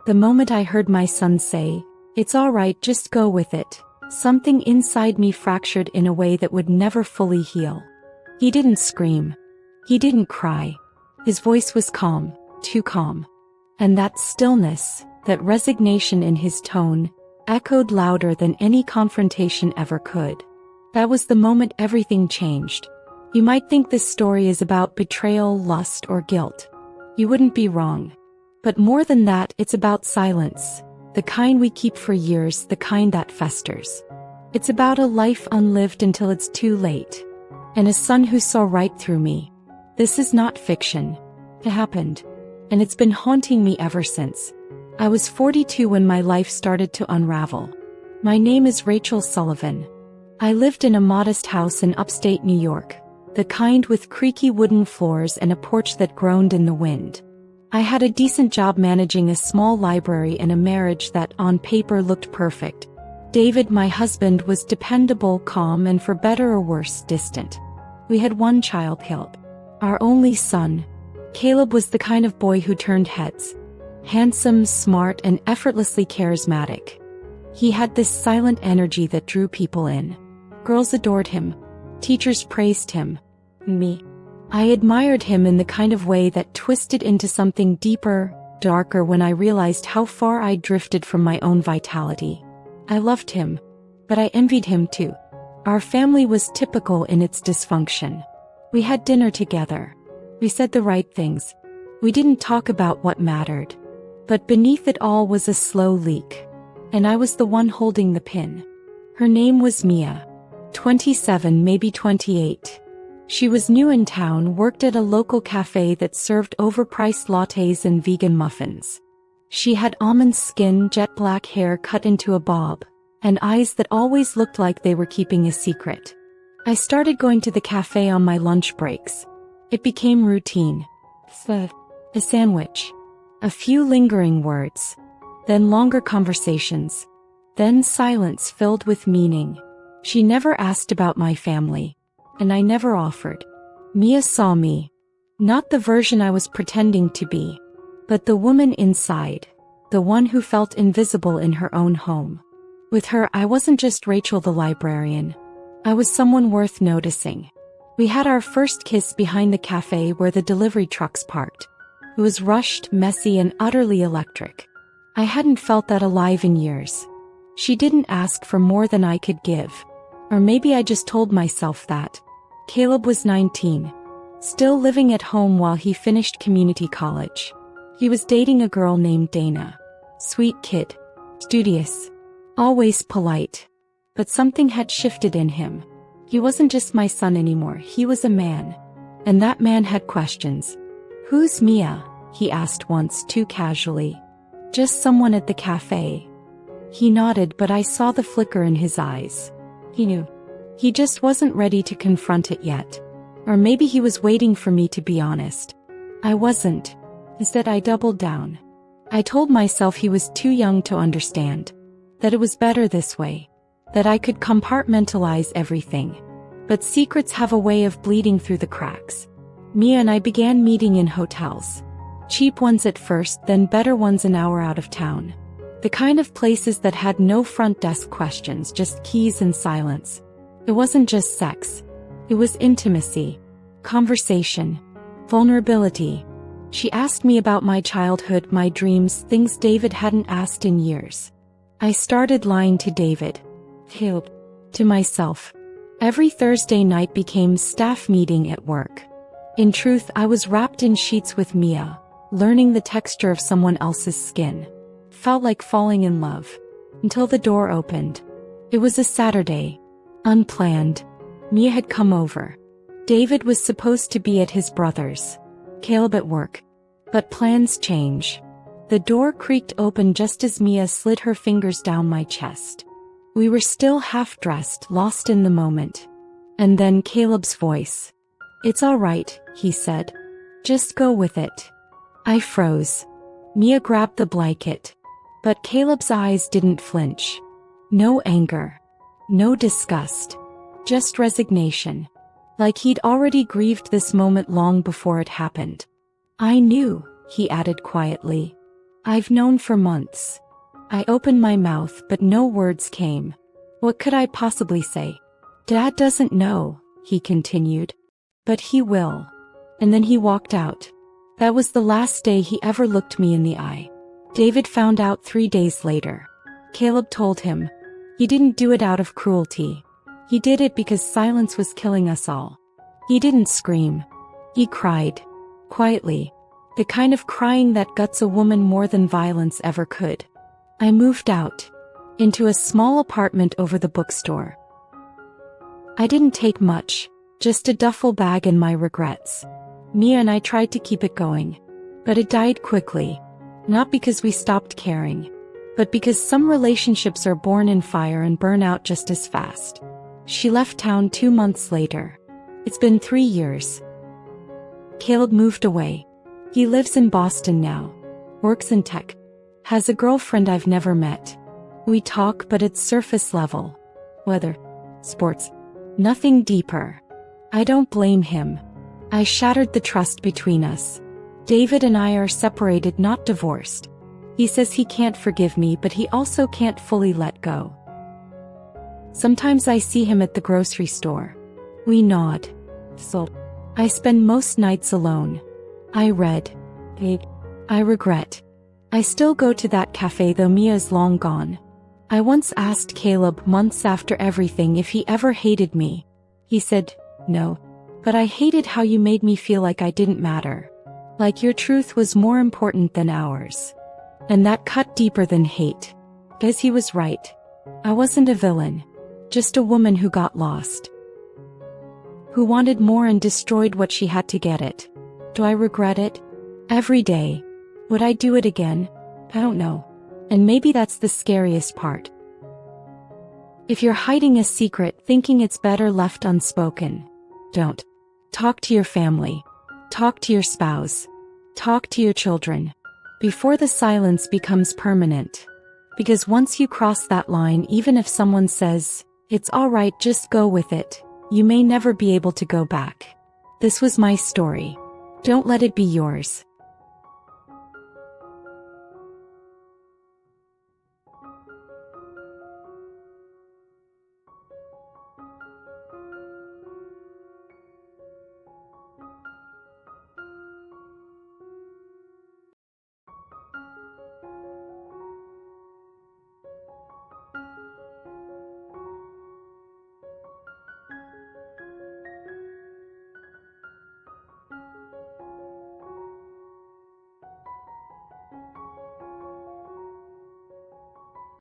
The moment I heard my son say, "It's all right, just go with it," something inside me fractured in a way that would never fully heal. He didn't scream. He didn't cry. His voice was calm, too calm. And that stillness, that resignation in his tone, echoed louder than any confrontation ever could. That was the moment everything changed. You might think this story is about betrayal, lust, or guilt. You wouldn't be wrong. But more than that, it's about silence. The kind we keep for years, the kind that festers. It's about a life unlived until it's too late. And a son who saw right through me. This is not fiction. It happened. And it's been haunting me ever since. I was 42 when my life started to unravel. My name is Rachel Sullivan. I lived in a modest house in upstate New York, the kind with creaky wooden floors and a porch that groaned in the wind. I had a decent job managing a small library and a marriage that on paper looked perfect. David, my husband, was dependable, calm, and for better or worse, distant. We had one child, Caleb, our only son. Caleb was the kind of boy who turned heads. Handsome, smart, and effortlessly charismatic. He had this silent energy that drew people in. Girls adored him. Teachers praised him. Me. I admired him in the kind of way that twisted into something deeper, darker when I realized how far I'd drifted from my own vitality. I loved him, but I envied him too. Our family was typical in its dysfunction. We had dinner together. We said the right things. We didn't talk about what mattered. But beneath it all was a slow leak. And I was the one holding the pin. Her name was Mia. 27, maybe 28. She was new in town, worked at a local cafe that served overpriced lattes and vegan muffins. She had almond skin, jet black hair cut into a bob, and eyes that always looked like they were keeping a secret. I started going to the cafe on my lunch breaks. It became routine. A sandwich. A few lingering words. Then longer conversations. Then silence filled with meaning. She never asked about my family. And I never offered. Mia saw me. Not the version I was pretending to be. But the woman inside. The one who felt invisible in her own home. With her, I wasn't just Rachel the librarian. I was someone worth noticing. We had our first kiss behind the cafe where the delivery trucks parked. It was rushed, messy, and utterly electric. I hadn't felt that alive in years. She didn't ask for more than I could give. Or maybe I just told myself that. Caleb was 19. Still living at home while he finished community college. He was dating a girl named Dana. Sweet kid. Studious. Always polite. But something had shifted in him. He wasn't just my son anymore, he was a man. And that man had questions. "Who's Mia?" he asked once too casually. "Just someone at the cafe." He nodded, but I saw the flicker in his eyes. He knew. He just wasn't ready to confront it yet. Or maybe he was waiting for me to be honest. I wasn't. Instead, I doubled down. I told myself he was too young to understand. That it was better this way. That I could compartmentalize everything. But secrets have a way of bleeding through the cracks. Mia and I began meeting in hotels. Cheap ones at first, then better ones an hour out of town. The kind of places that had no front desk questions, just keys and silence. It wasn't just sex. It was intimacy, conversation, vulnerability. She asked me about my childhood, my dreams, things David hadn't asked in years. I started lying to David. To myself. Every Thursday night became staff meeting at work. In truth, I was wrapped in sheets with Mia, learning the texture of someone else's skin. Felt like falling in love. Until the door opened. It was a Saturday. Unplanned. Mia had come over. David was supposed to be at his brother's. Caleb at work. But plans change. The door creaked open just as Mia slid her fingers down my chest. We were still half-dressed, lost in the moment. And then Caleb's voice. "It's all right," he said. "Just go with it." I froze. Mia grabbed the blanket. But Caleb's eyes didn't flinch. No anger. No disgust. Just resignation. Like he'd already grieved this moment long before it happened. "I knew," he added quietly. I've known for months. I opened my mouth but no words came. What could I possibly say? Dad doesn't know, he continued. But he will. And then he walked out. That was the last day he ever looked me in the eye. David found out 3 days later. Caleb told him. He didn't do it out of cruelty. He did it because silence was killing us all. He didn't scream. He cried. Quietly. The kind of crying that guts a woman more than violence ever could. I moved out. Into a small apartment over the bookstore. I didn't take much. Just a duffel bag and my regrets. Mia and I tried to keep it going. But it died quickly. Not because we stopped caring. But because some relationships are born in fire and burn out just as fast. She left town 2 months later. It's been 3 years. Caleb moved away. He lives in Boston now. Works in tech. Has a girlfriend I've never met. We talk but it's surface level. Weather. Sports. Nothing deeper. I don't blame him. I shattered the trust between us. David and I are separated, not divorced. He says he can't forgive me, but he also can't fully let go. Sometimes I see him at the grocery store. We nod. So, I spend most nights alone. I read. I regret. I still go to that cafe though Mia's long gone. I once asked Caleb months after everything if he ever hated me. He said, no. But I hated how you made me feel like I didn't matter. Like your truth was more important than ours. And that cut deeper than hate. Because he was right. I wasn't a villain. Just a woman who got lost. Who wanted more and destroyed what she had to get it. Do I regret it? Every day. Would I do it again? I don't know. And maybe that's the scariest part. If you're hiding a secret thinking it's better left unspoken, don't. Talk to your family. Talk to your spouse. Talk to your children. Before the silence becomes permanent. Because once you cross that line, even if someone says, it's alright, just go with it, you may never be able to go back. This was my story. Don't let it be yours.